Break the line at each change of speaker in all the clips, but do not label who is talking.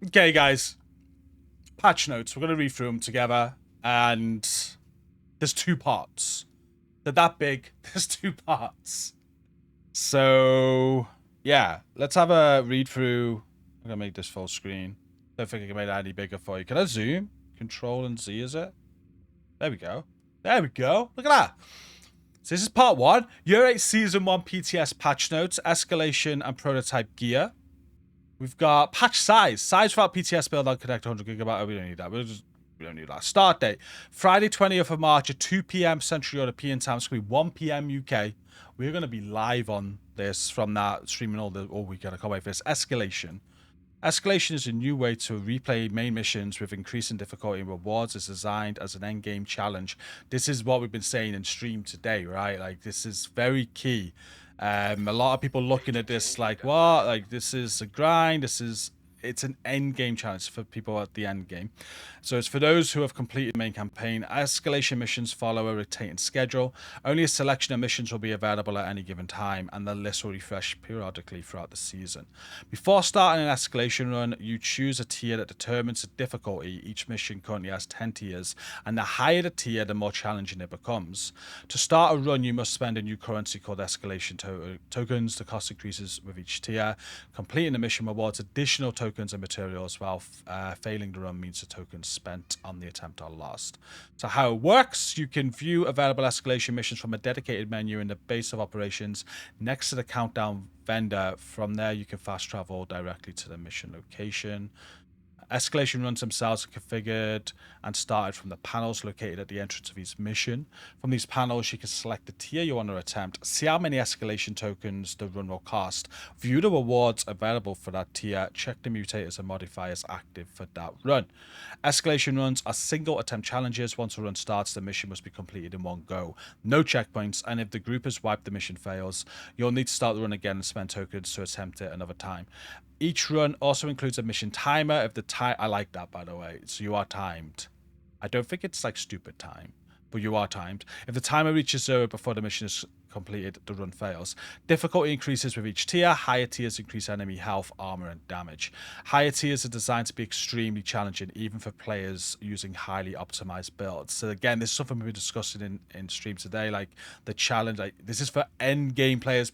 Okay, guys. Patch notes. We're going to read through them together. And there's two parts. They're that big. There's two parts. So, yeah. Let's have a read through. I'm going to make this full screen. Don't think I can make that any bigger for you. Can I zoom? Control and Z, is it? There we go. There we go. Look at that. So this is part one. Year 8 Season 1 PTS Patch Notes, Escalation and Prototype Gear. We've got patch size. Size without PTS build on Connect 100 gigabyte. Oh, we don't need that. We don't need that. Start date. Friday 20th of March at 2 p.m. Central European time. It's going to be 1 p.m. UK. We're going to be live on this from that, streaming all weekend. I can't wait for this. Escalation. Escalation is a new way to replay main missions with increasing difficulty and rewards. It's designed as an endgame challenge. This is what we've been saying in stream today, right? Like, this is very key. A lot of people looking at this like, what? Like, this is a grind. It's an end game challenge for people at the end game. So it's for those who have completed the main campaign. Escalation missions follow a rotating schedule. Only a selection of missions will be available at any given time, and the list will refresh periodically throughout the season. Before starting an escalation run, you choose a tier that determines the difficulty. Each mission currently has 10 tiers, and the higher the tier, the more challenging it becomes. To start a run, you must spend a new currency called escalation tokens. The cost increases with each tier. Completing the mission rewards additional tokens and materials, while failing the run means the tokens spent on the attempt are lost. So how it works, you can view available escalation missions from a dedicated menu in the base of operations next to the countdown vendor. From there, you can fast travel directly to the mission location. Escalation runs themselves are configured and started from the panels located at the entrance of each mission. From these panels, you can select the tier you want to attempt, see how many escalation tokens the run will cost, view the rewards available for that tier, check the mutators and modifiers active for that run. Escalation runs are single attempt challenges. Once a run starts, the mission must be completed in one go. No checkpoints, and if the group has wiped, the mission fails. You'll need to start the run again and spend tokens to attempt it another time. Each run also includes a mission timer. If the time, I like that, by the way. So you are timed. I don't think it's like stupid time, but you are timed. If the timer reaches 0 before the mission is completed, the run fails. Difficulty increases with each tier. Higher tiers increase enemy health, armor, and damage. Higher tiers are designed to be extremely challenging, even for players using highly optimized builds. So again, this is something we've been discussing in stream today. Like, the challenge, like, this is for end game players,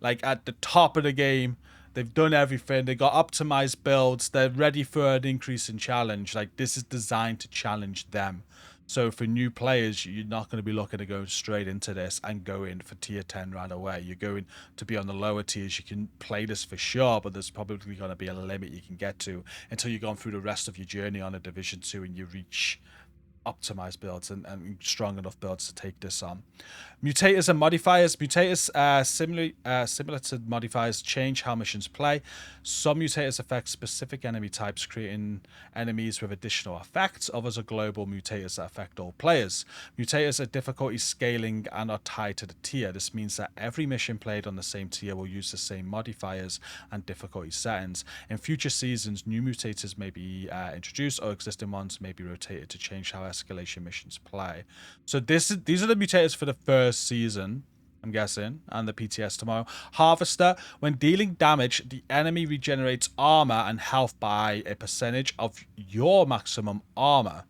like at the top of the game. They've done everything. They got optimized builds. They're ready for an increase in challenge. Like, this is designed to challenge them. So for new players, you're not going to be looking to go straight into this and go in for tier 10 right away. You're going to be on the lower tiers. You can play this for sure, but there's probably going to be a limit you can get to until you've gone through the rest of your journey on a Division 2 and you reach optimized builds and strong enough builds to take this on. Mutators and modifiers. Mutators, similar to modifiers, change how missions play. Some mutators affect specific enemy types, creating enemies with additional effects. Others are global mutators that affect all players. Mutators are difficulty scaling and are tied to the tier. This means that every mission played on the same tier will use the same modifiers and difficulty settings. In future seasons, new mutators may be introduced, or existing ones may be rotated to change how escalation missions play. So these are the mutators for the first season, I'm guessing, and the PTS tomorrow. Harvester. When dealing damage, the enemy regenerates armor and health by a percentage of your maximum armor,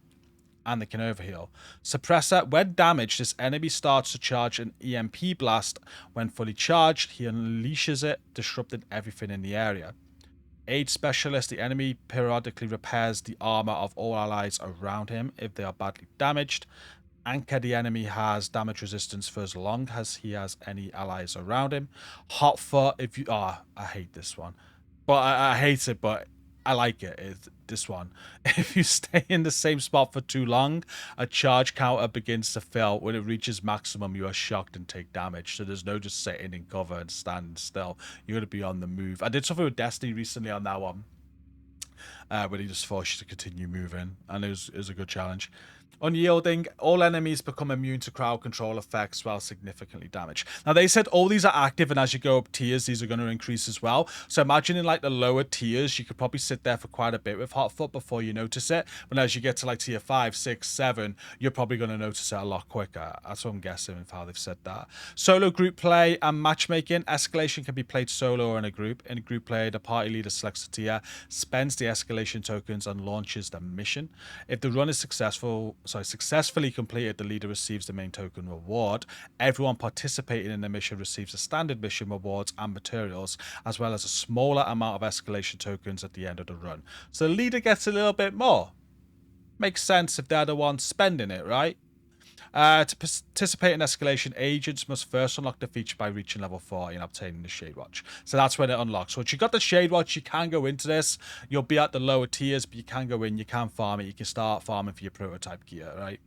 and they can overheal. Suppressor. When damaged, this enemy starts to charge an EMP blast. When fully charged, he unleashes it, disrupting everything in the area. Aid Specialist. The enemy periodically repairs the armor of all allies around him if they are badly damaged. Anchor. The enemy has damage resistance for as long as he has any allies around him. Hotfoot. If you... I hate this one. But I hate it, but I like it. This one. If you stay in the same spot for too long, a charge counter begins to fill. When it reaches maximum, you are shocked and take damage. So there's no just sitting in cover and standing still. You're going to be on the move. I did something with Destiny recently on that one, where he just forced you to continue moving, and it was a good challenge. Unyielding, all enemies become immune to crowd control effects while significantly damaged. Now, they said all these are active, and as you go up tiers, these are going to increase as well. So imagine in like the lower tiers, you could probably sit there for quite a bit with Hotfoot before you notice it. But as you get to like tier 5, 6, 7, you're probably going to notice it a lot quicker. That's what I'm guessing with how they've said that. Solo group play and matchmaking. Escalation can be played solo or in a group. In a group play, the party leader selects a tier, spends the escalation tokens, and launches the mission. If the run is successfully completed, the leader receives the main token reward. Everyone participating in the mission receives the standard mission rewards and materials, as well as a smaller amount of escalation tokens at the end of the run. So the leader gets a little bit more. Makes sense if they're the ones spending it, right? To participate in escalation, agents must first unlock the feature by reaching level 40 and obtaining the Shade Watch. So that's when it unlocks. Once you got the Shade Watch, you can go into this. You'll be at the lower tiers, but you can go in, you can farm it, you can start farming for your prototype gear, right?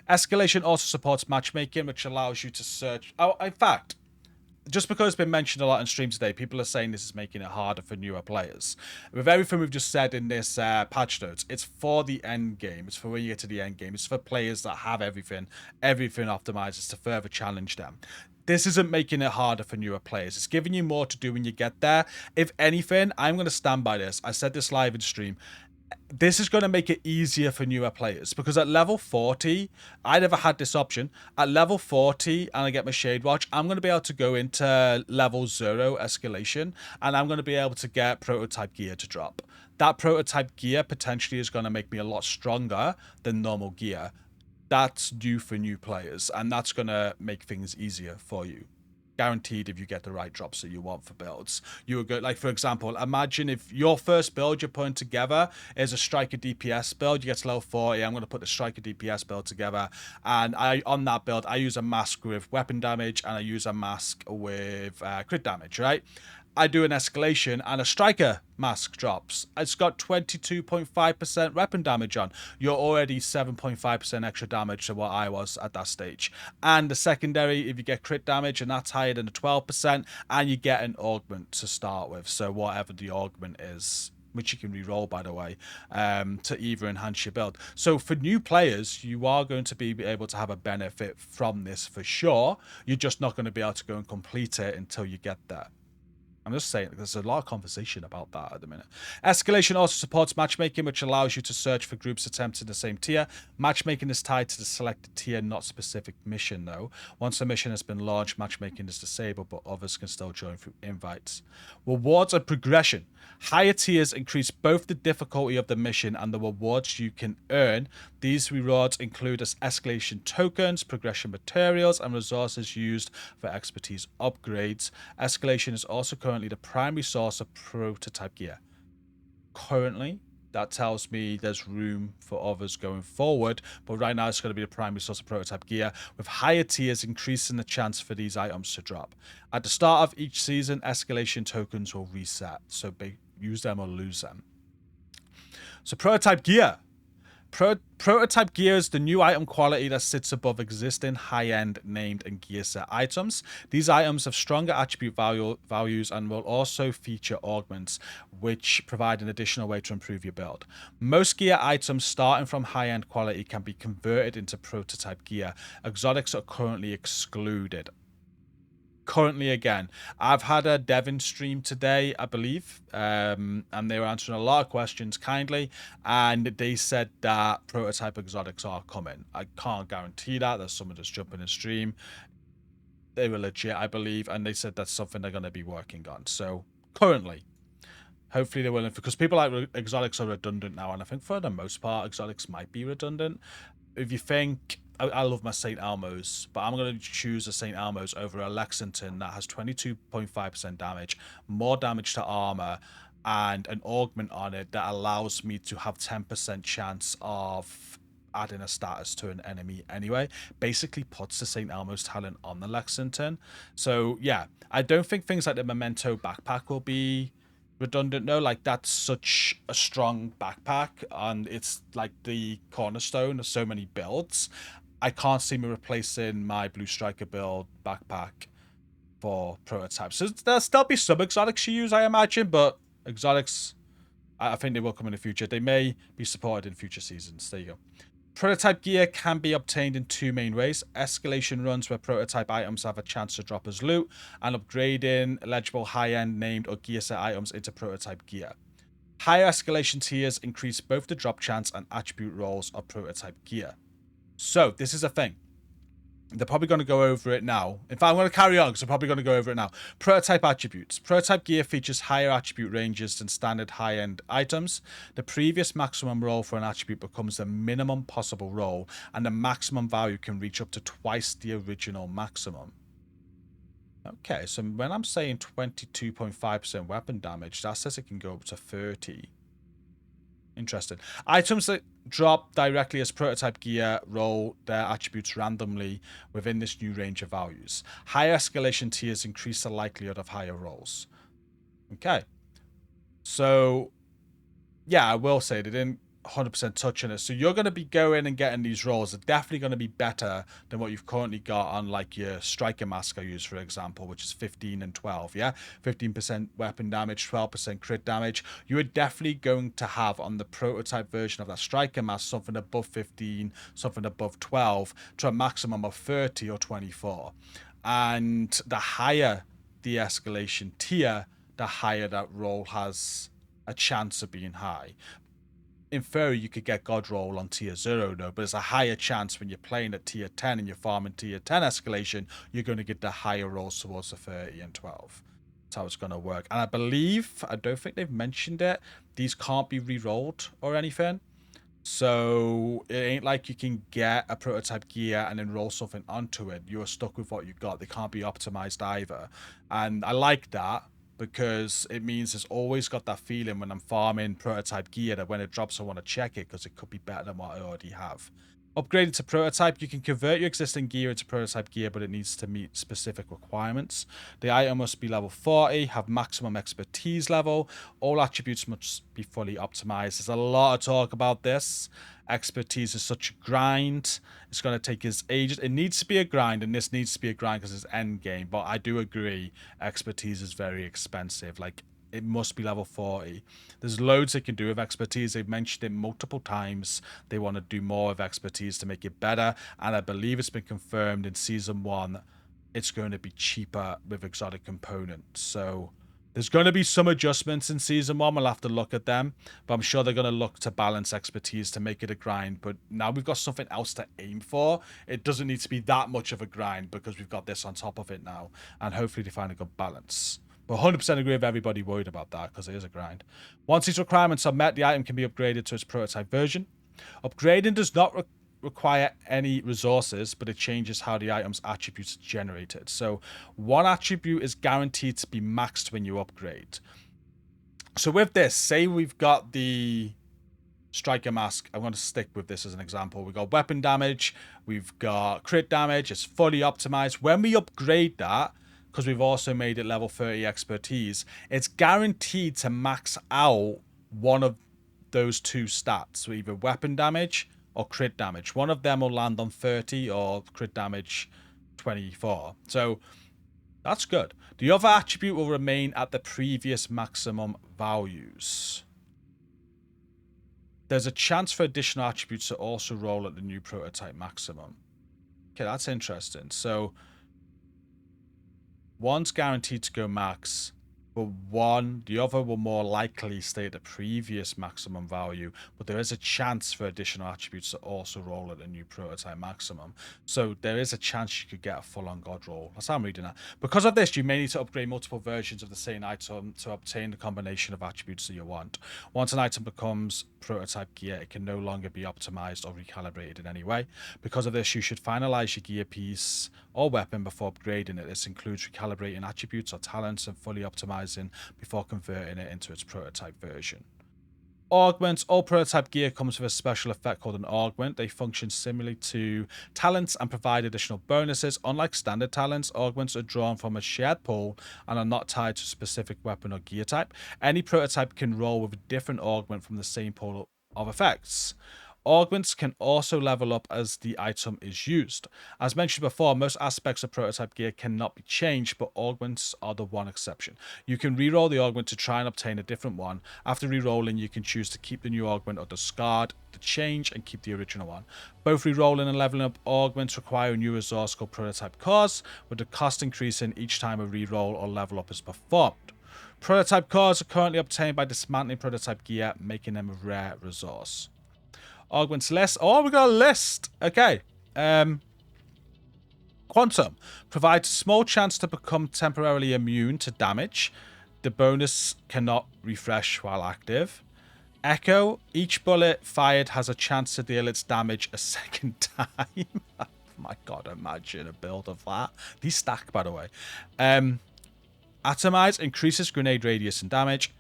Escalation also supports matchmaking, which allows you to search. Oh, in fact, just because it's been mentioned a lot in stream today, people are saying this is making it harder for newer players. With everything we've just said in this patch notes, it's for the end game. It's for when you get to the end game. It's for players that have everything optimized. It's to further challenge them. This isn't making it harder for newer players. It's giving you more to do when you get there. If anything, I'm going to stand by this. I said this live in stream. This is going to make it easier for newer players, because at level 40, I never had this option. At level 40, and I get my Shade Watch, I'm going to be able to go into level 0 escalation, and I'm going to be able to get prototype gear to drop. That prototype gear potentially is going to make me a lot stronger than normal gear. That's new for new players, and that's going to make things easier for you. Guaranteed if you get the right drops that you want for builds. You would go, like, for example, imagine if your first build you're putting together is a Striker DPS build. You get to level 40, I'm going to put the Striker DPS build together, and on that build I use a mask with weapon damage and I use a mask with crit damage, right? I do an escalation and a striker mask drops. It's got 22.5% weapon damage on. You're already 7.5% extra damage to what I was at that stage. And the secondary, if you get crit damage, and that's higher than the 12%, and you get an augment to start with. So whatever the augment is, which you can re-roll, by the way, to either enhance your build. So for new players, you are going to be able to have a benefit from this for sure. You're just not going to be able to go and complete it until you get there. I'm just saying, there's a lot of conversation about that at the minute. Escalation also supports matchmaking, which allows you to search for groups attempting the same tier. Matchmaking is tied to the selected tier, not specific mission, though. Once a mission has been launched, matchmaking is disabled, but others can still join through invites. Rewards and progression. Higher tiers increase both the difficulty of the mission and the rewards you can earn. These rewards include escalation tokens, progression materials, and resources used for expertise upgrades. Escalation is also currently the primary source of prototype gear. Currently, that tells me there's room for others going forward, but right now it's going to be the primary source of prototype gear, with higher tiers increasing the chance for these items to drop. At the start of each season, escalation tokens will reset, so use them or lose them. So prototype gear. Prototype gear is the new item quality that sits above existing high-end named and gear set items. These items have stronger attribute values and will also feature augments, which provide an additional way to improve your build. Most gear items starting from high-end quality can be converted into prototype gear. Exotics are currently excluded. Currently, again, I've had a Devon stream today, I believe, and they were answering a lot of questions kindly, and they said that prototype exotics are coming. I can't guarantee that. There's someone just jumping in stream. They were legit, I believe, and they said that's something they're going to be working on. So currently, hopefully they will, because people like exotics are redundant now, and I think for the most part exotics might be redundant. If you think, I love my St. Elmo's, but I'm going to choose a St. Elmo's over a Lexington that has 22.5% damage, more damage to armor, and an augment on it that allows me to have 10% chance of adding a status to an enemy anyway. Basically puts the St. Elmo's talent on the Lexington. So yeah, I don't think things like the Memento backpack will be redundant. No, like, that's such a strong backpack and it's like the cornerstone of so many builds. I can't see me replacing my Blue Striker build backpack for prototypes. So there'll still be some exotics you use, I imagine, but exotics, I think they will come in the future. They may be supported in future seasons. There you go. Prototype gear can be obtained in two main ways. Escalation runs where prototype items have a chance to drop as loot, and upgrading legible high-end named or gear set items into prototype gear. Higher escalation tiers increase both the drop chance and attribute rolls of prototype gear. So, this is a thing. They're probably going to go over it now. In fact, I'm going to carry on because they're probably going to go over it now. Prototype attributes. Prototype gear features higher attribute ranges than standard high-end items. The previous maximum roll for an attribute becomes the minimum possible roll, and the maximum value can reach up to twice the original maximum. Okay, so when I'm saying 22.5% weapon damage, that says it can go up to 30. Interesting. Items that drop directly as prototype gear roll their attributes randomly within this new range of values. Higher escalation tiers increase the likelihood of higher rolls. Okay. So, yeah, I will say they didn't 100% touch on it. So you're going to be going and getting these rolls. They're definitely going to be better than what you've currently got on like your striker mask I use, for example, which is 15 and 12. Yeah, 15% weapon damage, 12% crit damage. You are definitely going to have on the prototype version of that striker mask something above 15, something above 12 to a maximum of 30 or 24. And the higher the escalation tier, the higher that roll has a chance of being high. In theory, you could get God Roll on tier 0, though, but there's a higher chance when you're playing at tier 10 and you're farming tier 10 escalation, you're going to get the higher rolls towards the 30 and 12. That's how it's going to work. And I believe, I don't think they've mentioned it, these can't be re-rolled or anything. So it ain't like you can get a prototype gear and then roll something onto it. You're stuck with what you've got. They can't be optimized either. And I like that, because it means it's always got that feeling when I'm farming prototype gear that when it drops, I want to check it because it could be better than what I already have. Upgrading to prototype, you can convert your existing gear into prototype gear, but it needs to meet specific requirements. The item must be level 40, have maximum expertise level. All attributes must be fully optimized. There's a lot of talk about this. Expertise is such a grind. It's going to take us ages. It needs to be a grind, and this needs to be a grind because it's endgame. But I do agree, expertise is very expensive. Like, it must be level 40. There's loads they can do with expertise. They've mentioned it multiple times. They want to do more of expertise to make it better. And I believe it's been confirmed in Season 1 it's going to be cheaper with exotic components. So there's going to be some adjustments in Season 1. We'll have to look at them. But I'm sure they're going to look to balance expertise to make it a grind. But now we've got something else to aim for. It doesn't need to be that much of a grind because we've got this on top of it now. And hopefully they find a good balance. But 100% agree with everybody worried about that because it is a grind. Once these requirements are met, the item can be upgraded to its prototype version. Upgrading does not require any resources, but it changes how the item's attributes are generated. So one attribute is guaranteed to be maxed when you upgrade. So with this, say we've got the striker mask. I'm going to stick with this as an example. We've got weapon damage. We've got crit damage. It's fully optimized. When we upgrade that, because we've also made it level 30 expertise, it's guaranteed to max out one of those two stats. So either weapon damage or crit damage. One of them will land on 30 or crit damage 24. So that's good. The other attribute will remain at the previous maximum values. There's a chance for additional attributes to also roll at the new prototype maximum. Okay, that's interesting. So one's guaranteed to go max, but the other will more likely stay at the previous maximum value, but there is a chance for additional attributes to also roll at the new prototype maximum. So there is a chance you could get a full-on God roll. That's how I'm reading that. Because of this, you may need to upgrade multiple versions of the same item to obtain the combination of attributes that you want. Once an item becomes prototype gear, it can no longer be optimized or recalibrated in any way. Because of this, you should finalize your gear piece or weapon before upgrading it. This includes recalibrating attributes or talents and fully optimizing before converting it into its prototype version. Augments. All prototype gear comes with a special effect called an augment. They function similarly to talents and provide additional bonuses. Unlike standard talents, augments are drawn from a shared pool and are not tied to a specific weapon or gear type. Any prototype can roll with a different augment from the same pool of effects. Augments can also level up as the item is used. As mentioned before, most aspects of prototype gear cannot be changed, but augments are the one exception. You can reroll the augment to try and obtain a different one. After rerolling, you can choose to keep the new augment or discard the change and keep the original one. Both rerolling and leveling up augments require a new resource called prototype cores, with the cost increasing each time a reroll or level up is performed. Prototype cores are currently obtained by dismantling prototype gear, making them a rare resource. Augments list. Oh, we got a list. Okay. Quantum provides a small chance to become temporarily immune to damage. The bonus cannot refresh while active. Echo. Each bullet fired has a chance to deal its damage a second time. Oh my god, imagine a build of that. These stack, by the way. Atomize increases grenade radius and damage.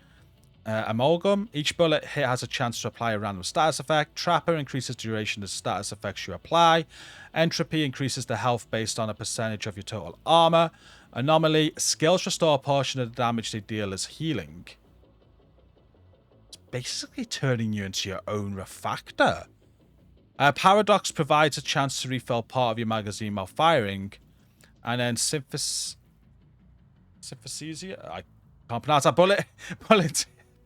Amalgam. Each bullet hit has a chance to apply a random status effect. Trapper increases duration of status effects you apply. Entropy increases the health based on a percentage of your total armor. Anomaly. Skills restore a portion of the damage they deal as healing. It's basically turning you into your own refactor. Paradox provides a chance to refill part of your magazine while firing. And then Symphysia. I can't pronounce that.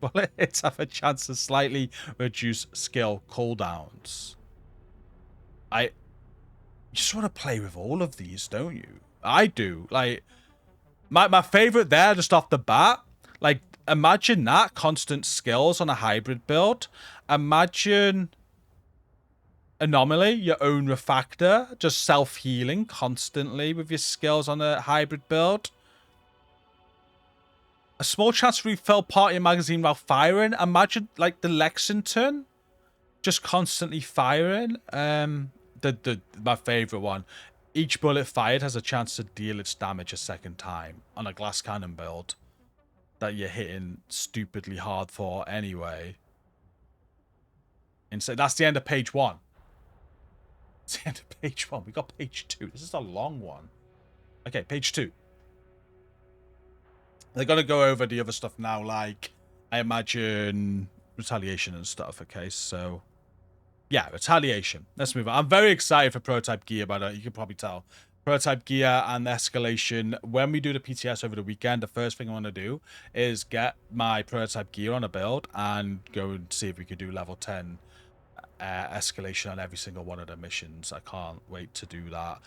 Bullet hits have a chance to slightly reduce skill cooldowns. I just want to play with all of these, don't you? I do. Like, my favorite there, just off the bat, like, imagine that, constant skills on a hybrid build. Imagine Anomaly, your own refactor, just self-healing constantly with your skills on a hybrid build. A small chance to refill part of your magazine while firing. Imagine, like, the Lexington just constantly firing. My favorite one. Each bullet fired has a chance to deal its damage a second time on a glass cannon build that you're hitting stupidly hard for anyway. And so that's the end of page 1. It's the end of page 1. We got page 2. This is a long one. Okay, page 2. They're going to go over the other stuff now, like, I imagine, retaliation and stuff, okay? So, yeah, retaliation. Let's move on. I'm very excited for prototype gear, by the way. You can probably tell. Prototype gear and escalation. When we do the PTS over the weekend, the first thing I want to do is get my prototype gear on a build and go and see if we could do level 10 escalation on every single one of the missions. I can't wait to do that.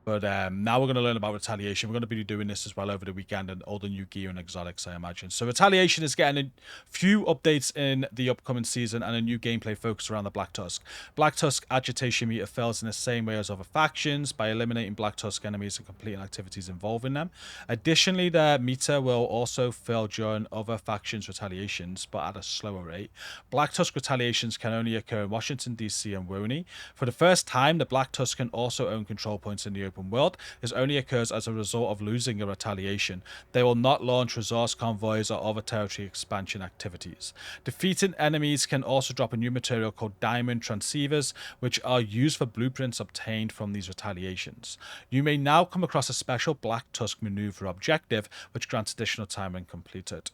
But now we're going to learn about retaliation. We're going to be doing this as well over the weekend and all the new gear and exotics, I imagine. So retaliation is getting a few updates in the upcoming season and a new gameplay focused around the Black Tusk. Black Tusk agitation meter fails in the same way as other factions by eliminating Black Tusk enemies and completing activities involving them. Additionally, the meter will also fail during other factions' retaliations, but at a slower rate. Black Tusk retaliations can only occur in Washington, D.C. and Woney. For the first time, the Black Tusk can also own control points in the open world. This only occurs as a result of losing a retaliation. They will not launch resource convoys or other territory expansion activities. Defeating enemies can also drop a new material called diamond transceivers, which are used for blueprints obtained from these retaliations. You may now come across a special Black Tusk maneuver objective, which grants additional time when completed.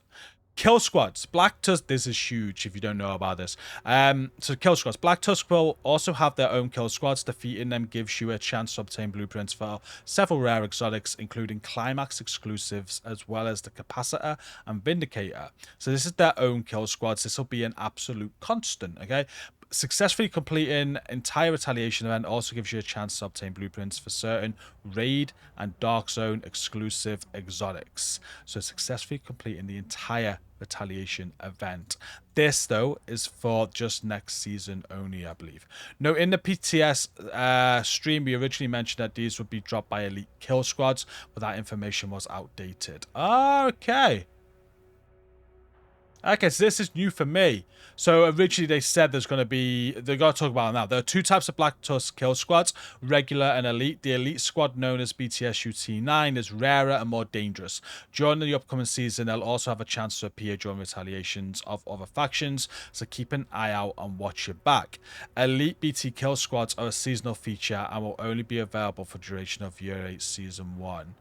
Kill squads. Black Tusk, this is huge if you don't know about this. So kill squads. Black Tusk will also have their own kill squads. Defeating them gives you a chance to obtain blueprints for several rare exotics, including Climax exclusives, as well as the Capacitor and Vindicator. So this is their own kill squads. This will be an absolute constant, okay? Successfully completing entire retaliation event also gives you a chance to obtain blueprints for certain raid and dark zone exclusive exotics. So successfully completing the entire retaliation event. This though is for just next season only, I believe. No, in the PTS stream we originally mentioned that these would be dropped by elite kill squads, but that information was outdated. Okay, so this is new for me. So originally they said they're going to talk about it now. There are two types of Black Tusk kill squads, regular and elite. The elite squad, known as BTS UT9, is rarer and more dangerous. During the upcoming season, they'll also have a chance to appear during retaliations of other factions, so keep an eye out and watch your back. Elite BT kill squads are a seasonal feature and will only be available for duration of Year 8 Season 1.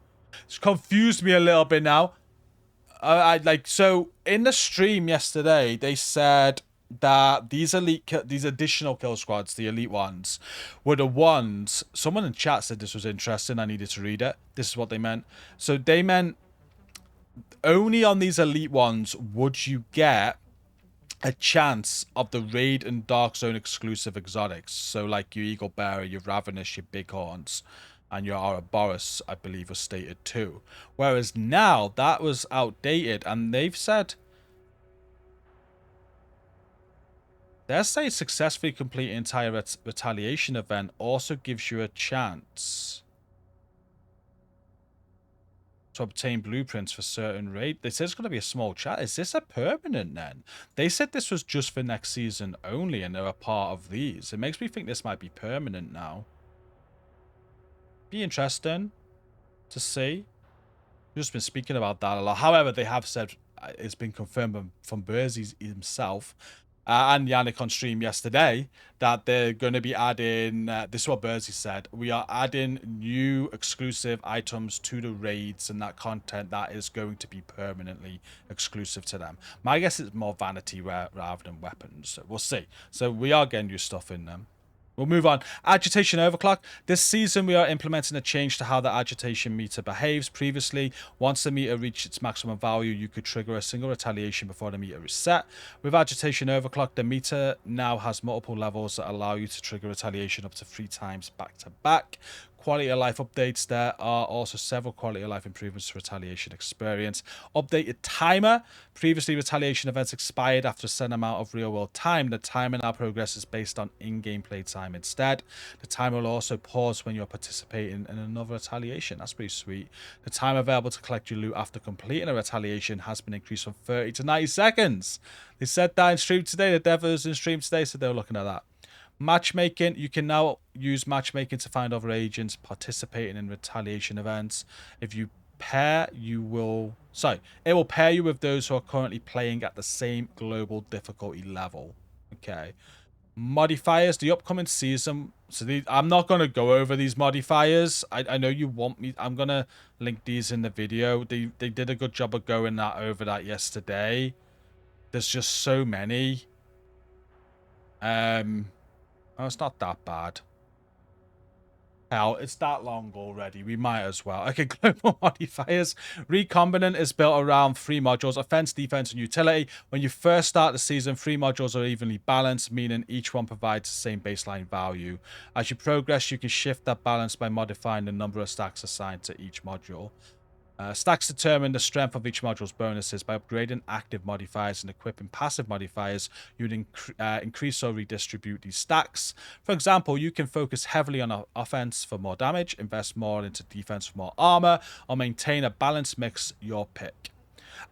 It's confused me a little bit now. So in the stream yesterday, they said that these these additional kill squads, the elite ones, were the ones. Someone in chat said this was interesting. I needed to read it. This is what they meant. So they meant only on these elite ones would you get a chance of the raid and dark zone exclusive exotics. So like your eagle bearer, your ravenous, your bighorns, and your Ouroboros, I believe, was stated too. Whereas now that was outdated, and they've said their say successfully complete an entire retaliation event also gives you a chance to obtain blueprints for certain raid. They said it's going to be a small chat. Is this a permanent then? They said this was just for next season only, and they're a part of these. It makes me think this might be permanent now. Be interesting to see. We've just been speaking about that a lot. However, they have said it's been confirmed from Burzy himself and Yannick on stream yesterday that they're going to be adding, this is what Burzy said, we are adding new exclusive items to the raids and that content that is going to be permanently exclusive to them. My guess is more vanity rather than weapons. So we'll see. So we are getting new stuff in them. We'll move on. Agitation Overclock. This season, we are implementing a change to how the agitation meter behaves. Previously, once the meter reached its maximum value, you could trigger a single retaliation before the meter is set. With Agitation Overclock, the meter now has multiple levels that allow you to trigger retaliation up to 3 times back to back. Quality of life updates. There are also several quality of life improvements to retaliation experience. Updated timer. Previously, retaliation events expired after a certain amount of real world time. The timer now progresses based on in-game play time instead. The timer will also pause when you're participating in another retaliation. That's pretty sweet. The time available to collect your loot after completing a retaliation has been increased from 30 to 90 seconds. They said that in stream today. The devs in stream today, so they were looking at that. Matchmaking. You can now use matchmaking to find other agents participating in retaliation events. If you pair, it will pair you with those who are currently playing at the same global difficulty level. Okay. Modifiers. The upcoming season. So I'm not going to go over these modifiers. I know you want me. I'm going to link these in the video. They did a good job of going over that yesterday. There's just so many. Oh, it's not that bad. Hell, it's that long already. We might as well. Okay, global modifiers. Recombinant is built around 3 modules: offense, defense, and utility. When you first start the season, 3 modules are evenly balanced, meaning each one provides the same baseline value. As you progress, you can shift that balance by modifying the number of stacks assigned to each module. Stacks determine the strength of each module's bonuses. By upgrading active modifiers and equipping passive modifiers, you would increase or redistribute these stacks. For example, you can focus heavily on offense for more damage, invest more into defense for more armor, or maintain a balanced mix, your pick.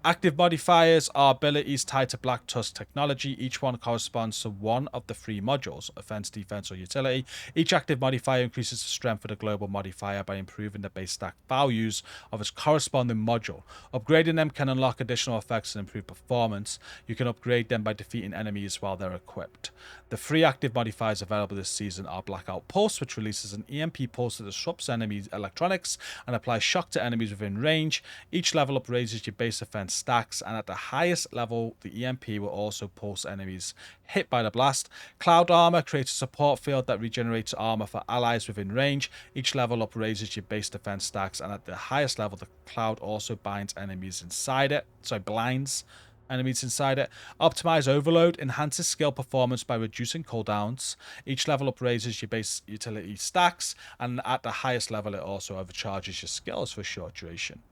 Active modifiers are abilities tied to Black Tusk technology. Each one corresponds to one of the 3 modules: offense, defense, or utility. Each active modifier increases the strength of the global modifier by improving the base stack values of its corresponding module. Upgrading them can unlock additional effects and improve performance. You can upgrade them by defeating enemies while they're equipped. The 3 active modifiers available this season are Blackout Pulse, which releases an EMP pulse that disrupts enemies' electronics and applies shock to enemies within range. Each level up raises your base offense stacks, and at the highest level, the EMP will also pulse enemies hit by the blast. Cloud Armor creates a support field that regenerates armor for allies within range. Each level up raises your base defense stacks, and at the highest level, the cloud also binds enemies inside it. Blinds enemies inside it. Optimize Overload enhances skill performance by reducing cooldowns. Each level up raises your base utility stacks, and at the highest level, it also overcharges your skills for a short duration.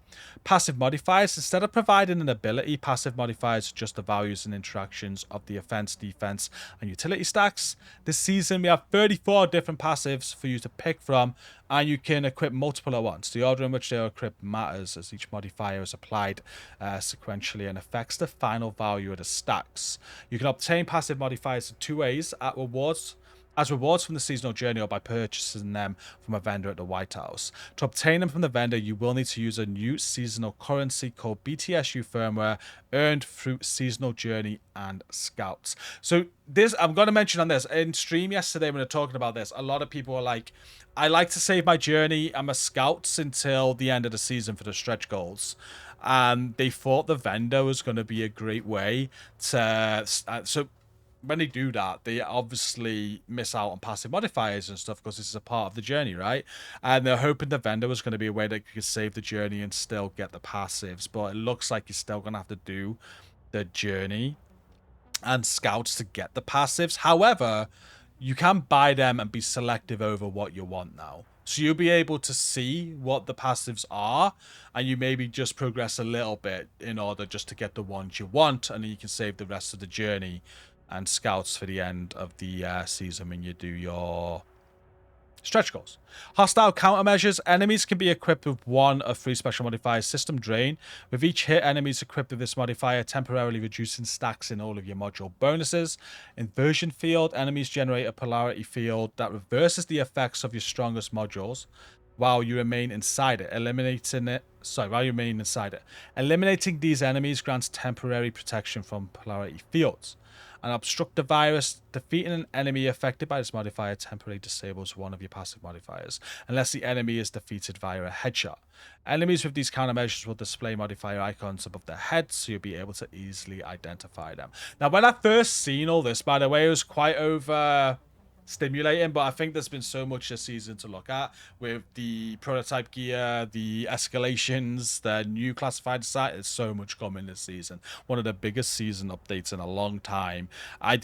Passive modifiers. Instead of providing an ability, passive modifiers adjust the values and interactions of the offense, defense, and utility stacks. This season, we have 34 different passives for you to pick from, and you can equip multiple at once. The order in which they are equipped matters, as each modifier is applied sequentially and affects the final value of the stacks. You can obtain passive modifiers in 2 ways: as rewards from the seasonal journey, or by purchasing them from a vendor at the White House. To obtain them from the vendor, you will need to use a new seasonal currency called BTSU firmware, earned through seasonal journey and scouts. So this, I'm going to mention on this in stream yesterday when we were talking about this, a lot of people were like, I like to save my journey and my scouts until the end of the season for the stretch goals. They thought the vendor was going to be a great way to when they do that, they obviously miss out on passive modifiers and stuff because this is a part of the journey, right? And they're hoping the vendor was going to be a way that you could save the journey and still get the passives, but it looks like you're still going to have to do the journey and scouts to get the passives. However, you can buy them and be selective over what you want now. So you'll be able to see what the passives are, and you maybe just progress a little bit in order just to get the ones you want, and then you can save the rest of the journey and scouts for the end of the season when you do your stretch goals. Hostile countermeasures. Enemies can be equipped with one of 3 special modifiers. System Drain. With each hit, enemies equipped with this modifier temporarily reducing stacks in all of your module bonuses. Inversion Field. Enemies generate a polarity field that reverses the effects of your strongest modules while you remain inside it. Eliminating these enemies grants temporary protection from polarity fields. An Obstructor Virus. Defeating an enemy affected by this modifier temporarily disables one of your passive modifiers, unless the enemy is defeated via a headshot. Enemies with these countermeasures will display modifier icons above their heads, so you'll be able to easily identify them. Now, when I first seen all this, by the way, it was quite stimulating, but I think there's been so much this season to look at with the prototype gear, the escalations, the new classified site. There's so much coming this season. One of the biggest season updates in a long time. I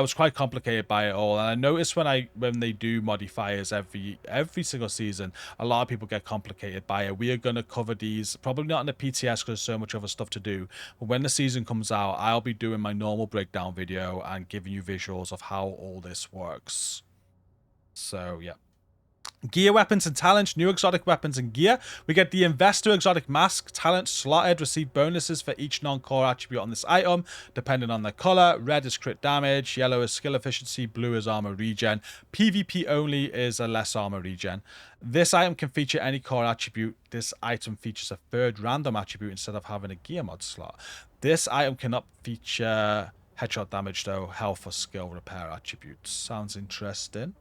was quite complicated by it all, and I noticed when they do modifiers every single season, a lot of people get complicated by it. We are going to cover these probably not in the PTS because there's so much other stuff to do, but when the season comes out, I'll be doing my normal breakdown video and giving you visuals of how all this works. So, yeah. Gear, weapons, and talents. New exotic weapons and gear. We get the Investor exotic mask. Talent slotted. Receive bonuses for each non-core attribute on this item, depending on their color. Red is crit damage. Yellow is skill efficiency. Blue is armor regen. PvP only is a less armor regen. This item can feature any core attribute. This item features a third random attribute instead of having a gear mod slot. This item cannot feature headshot damage, though. Health or skill repair attributes. Sounds interesting.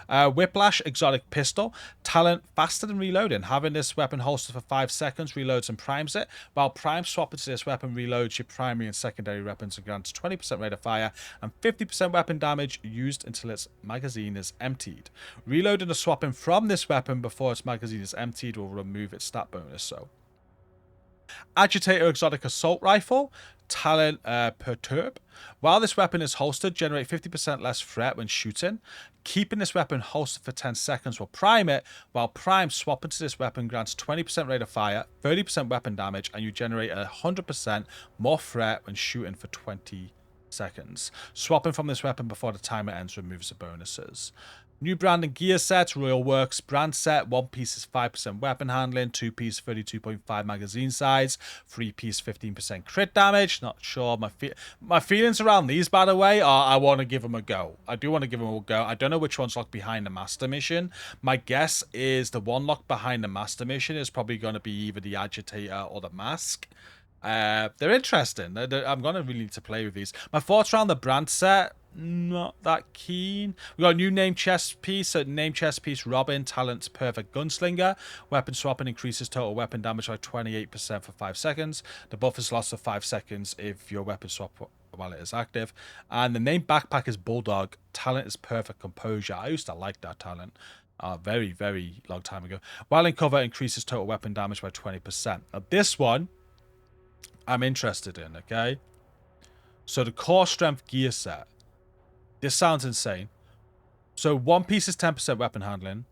Whiplash, exotic pistol. Talent, faster than reloading. Having this weapon holstered for 5 seconds reloads and primes it. While prime swapping to this weapon reloads your primary and secondary weapons and grants 20% rate of fire and 50% weapon damage used until its magazine is emptied. Reloading or swapping from this weapon before its magazine is emptied will remove its stat bonus. So, Agitator exotic assault rifle. Talent, perturb. While this weapon is holstered, generate 50% less threat when shooting. Keeping this weapon holstered for 10 seconds will prime it, while prime swapping to this weapon grants 20% rate of fire, 30% weapon damage, and you generate 100% more threat when shooting for 20 seconds. Swapping from this weapon before the timer ends removes the bonuses. New brand and gear sets. Royal Works brand set. 1 piece is 5% weapon handling. 2 piece 32.5 magazine size. 3 piece 15% crit damage. Not sure. My feelings around these, by the way, are I want to give them a go. I do want to give them a go. I don't know which one's locked behind the master mission. My guess is the one locked behind the master mission is probably going to be either the agitator or the mask. They're interesting. I'm going to really need to play with these. My thoughts around the brand set, not that keen. We got a new name chest piece. So name chest piece, Robin, talents, perfect gunslinger. Weapon swapping increases total weapon damage by 28% for 5 seconds. The buff is lost for 5 seconds if your weapon swap while it is active. And the name backpack is Bulldog. Talent is perfect composure. I used to like that talent. Very, very long time ago. While in cover, increases total weapon damage by 20%. Now this one I'm interested in, okay? So the core strength gear set. This sounds insane. So 1 piece is 10% weapon handling.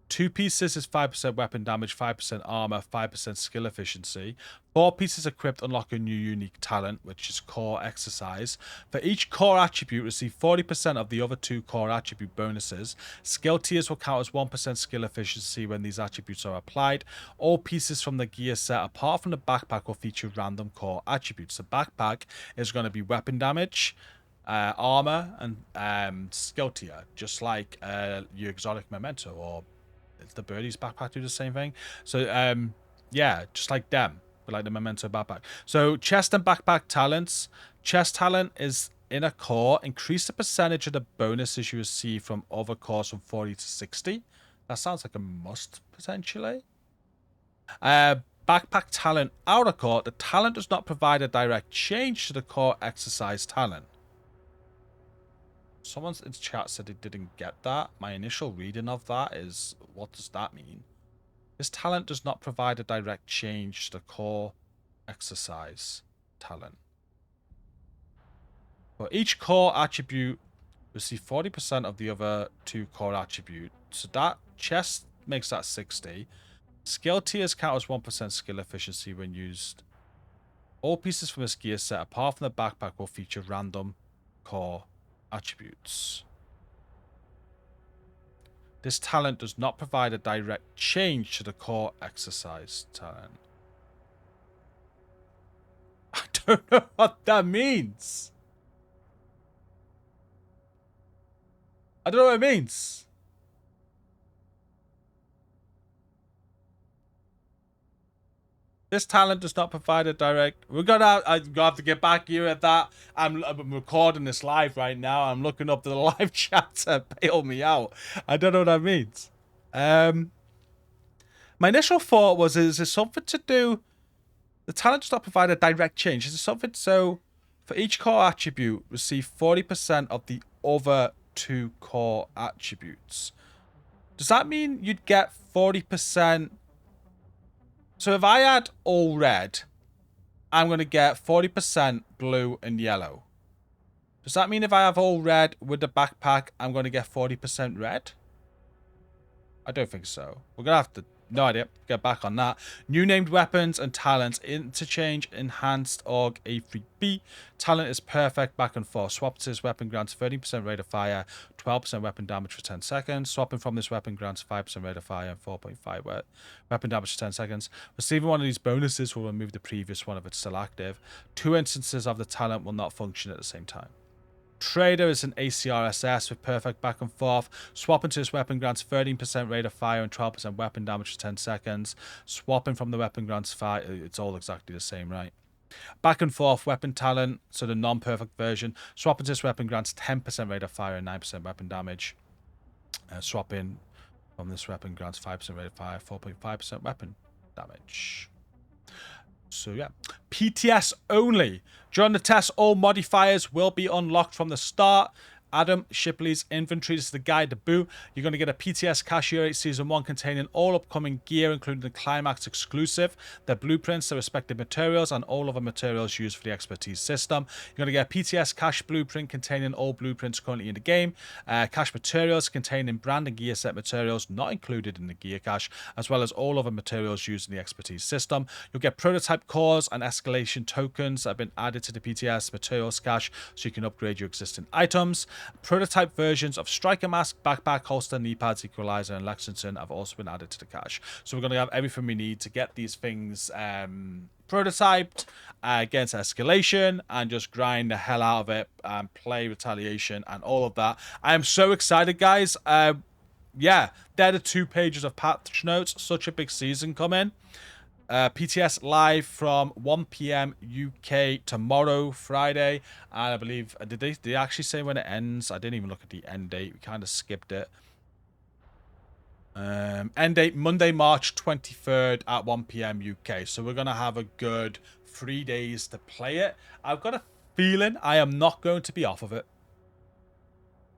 2 pieces is 5% weapon damage, 5% armor, 5% skill efficiency. 4 pieces equipped unlock a new unique talent, which is core exercise. For each core attribute, receive 40% of the other 2 core attribute bonuses. Skill tiers will count as 1% skill efficiency when these attributes are applied. All pieces from the gear set, apart from the backpack, will feature random core attributes. The backpack is going to be weapon damage, armor, and skill tier, just like your exotic memento, or the Birdie's backpack do the same thing. So yeah, just like them, but like the memento backpack. So chest and backpack talents. Chest talent is in a core. Increase the percentage of the bonuses you receive from other cores from 40 to 60. That sounds like a must potentially. Backpack talent outer core. The talent does not provide a direct change to the core exercise talent. Someone in chat said it didn't get that. My initial reading of that is, what does that mean? This talent does not provide a direct change to the core exercise talent. For each core attribute, receive 40% of the other 2 core attributes. So that chest makes that 60. Skill tiers count as 1% skill efficiency when used. All pieces from this gear set, apart from the backpack, will feature random core attributes. This talent does not provide a direct change to the core exercise talent. I don't know what that means. I don't know what it means. This talent does not provide a direct... I'm gonna have to get back here at that. I'm recording this live right now. I'm looking up to the live chat to bail me out. I don't know what that means. My initial thought was, is there something to do... The talent does not provide a direct change. Is there something so... For each core attribute, receive 40% of the other 2 core attributes. Does that mean you'd get 40%... So if I add all red, I'm going to get 40% blue and yellow. Does that mean if I have all red with the backpack, I'm going to get 40% red? I don't think so. We're going to have to... No idea. Get back on that. New named weapons and talents. Interchange enhanced AUG A3B. Talent is perfect back and forth. Swap to this weapon grants 30% rate of fire, 12% weapon damage for 10 seconds. Swapping from this weapon grants 5% rate of fire and 4.5 weapon damage for 10 seconds. Receiving one of these bonuses will remove the previous one if it's still active. 2 instances of the talent will not function at the same time. Trader is an ACRSS with perfect back and forth. Swapping to this weapon grants 13% rate of fire and 12% weapon damage for 10 seconds. Swapping from the weapon grants fire. It's all exactly the same, right? Back and forth weapon talent, so the non-perfect version. Swapping to this weapon grants 10% rate of fire and 9% weapon damage. Swapping from this weapon grants 5% rate of fire, 4.5% weapon damage. So yeah, PTS only. During the test, all modifiers will be unlocked from the start. Adam Shipley's inventory. This is the guide to boot. You're going to get a PTS Cashier 8 Season 1 containing all upcoming gear, including the Climax exclusive, their blueprints, the respective materials, and all other materials used for the expertise system. You're going to get a PTS Cache blueprint containing all blueprints currently in the game, cache materials containing brand and gear set materials not included in the gear cache, as well as all other materials used in the expertise system. You'll get prototype cores and escalation tokens that have been added to the PTS materials cache so you can upgrade your existing items. Prototype versions of Striker Mask, Backpack, Holster, Knee Pads, Equalizer, and Lexington have also been added to the cache. So we're going to have everything we need to get these things prototyped, against escalation, and just grind the hell out of it, and play Retaliation and all of that. I am so excited, guys. Yeah, they're the 2 pages of patch notes. Such a big season coming. PTS live from 1 p.m. UK tomorrow, Friday, and I believe did they actually say when it ends? I didn't even look at the end date. We kind of skipped it. End date Monday, March 23rd at 1 p.m. UK. So we're gonna have a good 3 days to play it. I've got a feeling I am not going to be off of it.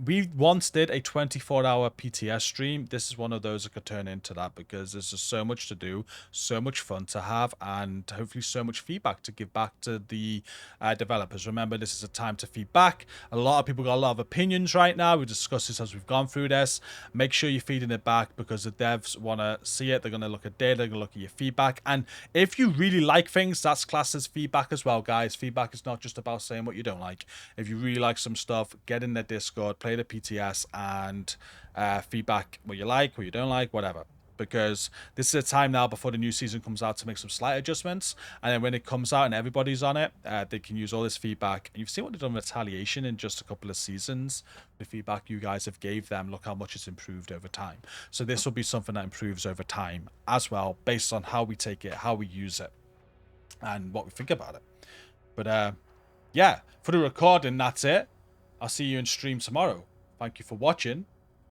We once did a 24-hour PTS stream. This is one of those that could turn into that because there's just so much to do, so much fun to have, and hopefully so much feedback to give back to the developers. Remember, this is a time to feedback. A lot of people got a lot of opinions right now. We discussed this as we've gone through this. Make sure you're feeding it back because the devs want to see it. They're going to look at data. They're going to look at your feedback. And if you really like things, that's classed as feedback as well, guys. Feedback is not just about saying what you don't like. If you really like some stuff, get in their Discord, play the PTS, and feedback what you like, what you don't like, whatever. Because this is a time now before the new season comes out to make some slight adjustments, and then when it comes out and everybody's on it, they can use all this feedback. And you've seen what they've done with Retaliation in just a couple of seasons. The feedback you guys have gave them, look how much it's improved over time. So this will be something that improves over time as well, based on how we take it, how we use it, and what we think about it. But yeah, for the recording, that's it. I'll see you in stream tomorrow. Thank you for watching.